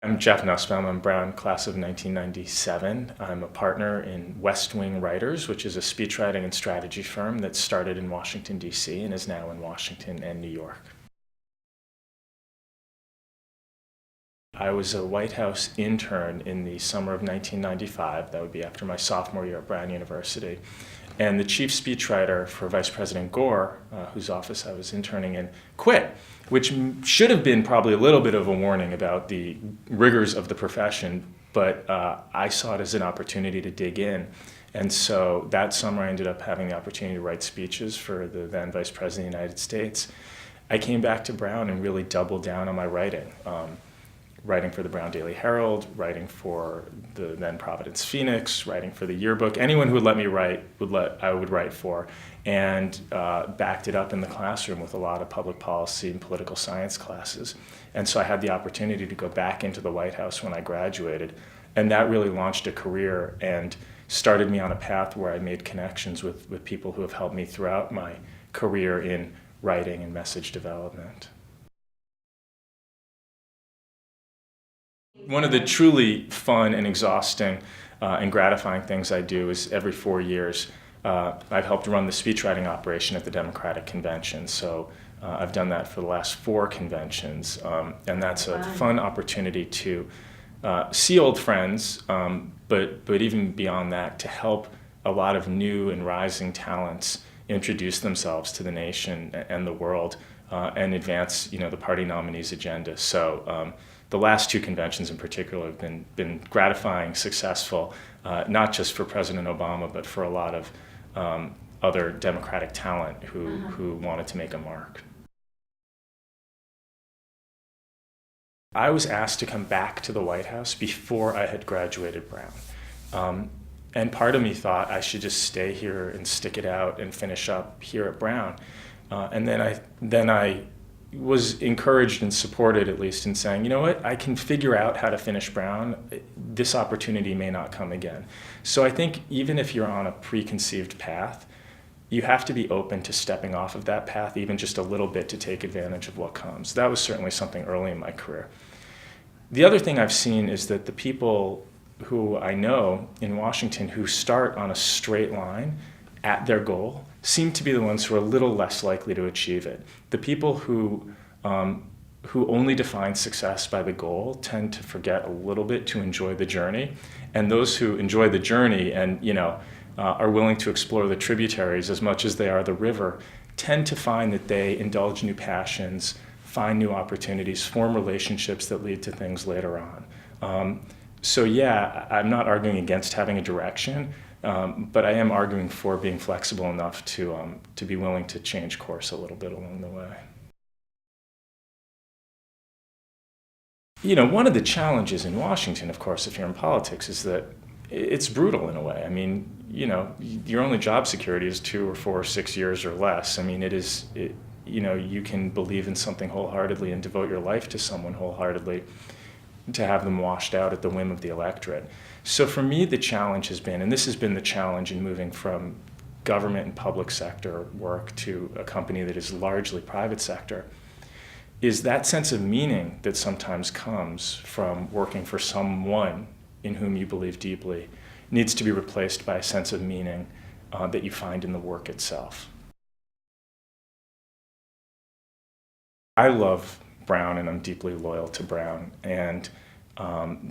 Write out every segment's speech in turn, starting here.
I'm Jeff Nussbaum. I'm Brown, class of 1997. I'm a partner in West Wing Writers, which is a speechwriting and strategy firm that started in Washington, D.C. and is now in Washington and New York. I was a White House intern in the summer of 1995. That would be after my sophomore year at Brown University. And the chief speechwriter for Vice President Gore, whose office I was interning in, quit, which should have been probably a little bit of a warning about the rigors of the profession, but I saw it as an opportunity to dig in. And so that summer I ended up having the opportunity to write speeches for the then Vice President of the United States. I came back to Brown and really doubled down on my writing. Writing for the Brown Daily Herald, writing for the then Providence Phoenix, writing for the yearbook. Anyone who would let me write, I would write for, and backed it up in the classroom with a lot of public policy and political science classes. And so I had the opportunity to go back into the White House when I graduated, and that really launched a career and started me on a path where I made connections with people who have helped me throughout my career in writing and message development. One of the truly fun and exhausting and gratifying things I do is every 4 years I've helped run the speechwriting operation at the Democratic Convention. So I've done that for the last 4 conventions, and that's a fun opportunity to see old friends, but even beyond that, to help a lot of new and rising talents introduce themselves to the nation and the world and advance, the party nominee's agenda. So the last 2 conventions in particular have been gratifying, successful, not just for President Obama, but for a lot of other Democratic talent who wanted to make a mark. I was asked to come back to the White House before I had graduated Brown. And part of me thought I should just stay here and stick it out and finish up here at Brown. And then I was encouraged and supported, at least, in saying, you know what, I can figure out how to finish Brown. This opportunity may not come again. So I think even if you're on a preconceived path, you have to be open to stepping off of that path, even just a little bit, to take advantage of what comes. That was certainly something early in my career. The other thing I've seen is that the people who I know in Washington who start on a straight line at their goal seem to be the ones who are a little less likely to achieve it. The people who only define success by the goal tend to forget a little bit to enjoy the journey, and those who enjoy the journey and are willing to explore the tributaries as much as they are the river tend to find that they indulge new passions, find new opportunities, form relationships that lead to things later on. So yeah, I'm not arguing against having a direction, but I am arguing for being flexible enough to be willing to change course a little bit along the way. One of the challenges in Washington, of course, if you're in politics, is that it's brutal in a way. I mean, your only job security is 2 or 4 or 6 years or less. I mean, you can believe in something wholeheartedly and devote your life to someone wholeheartedly, to have them washed out at the whim of the electorate. So for me, the challenge has been, and this has been the challenge in moving from government and public sector work to a company that is largely private sector, is that sense of meaning that sometimes comes from working for someone in whom you believe deeply needs to be replaced by a sense of meaning that you find in the work itself. I love Brown, and I'm deeply loyal to Brown, and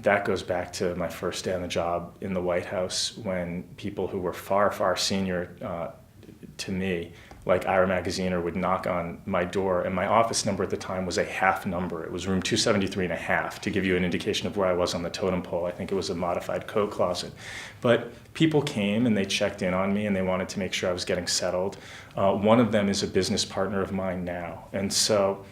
that goes back to my first day on the job in the White House, when people who were far, far senior to me, like Ira Magaziner, would knock on my door, and my office number at the time was a half number. It was room 273 and a half, to give you an indication of where I was on the totem pole. I think it was a modified coat closet. But people came and they checked in on me and they wanted to make sure I was getting settled. One of them is a business partner of mine now. And so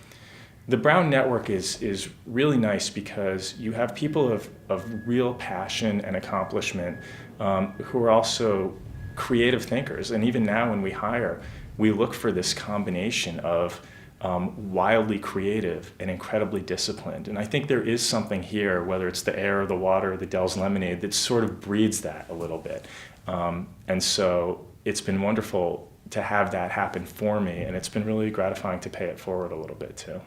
the Brown Network is really nice because you have people of real passion and accomplishment who are also creative thinkers. And even now when we hire, we look for this combination of wildly creative and incredibly disciplined. And I think there is something here, whether it's the air or the water or the Dell's lemonade, that sort of breeds that a little bit. And so it's been wonderful to have that happen for me, and it's been really gratifying to pay it forward a little bit too.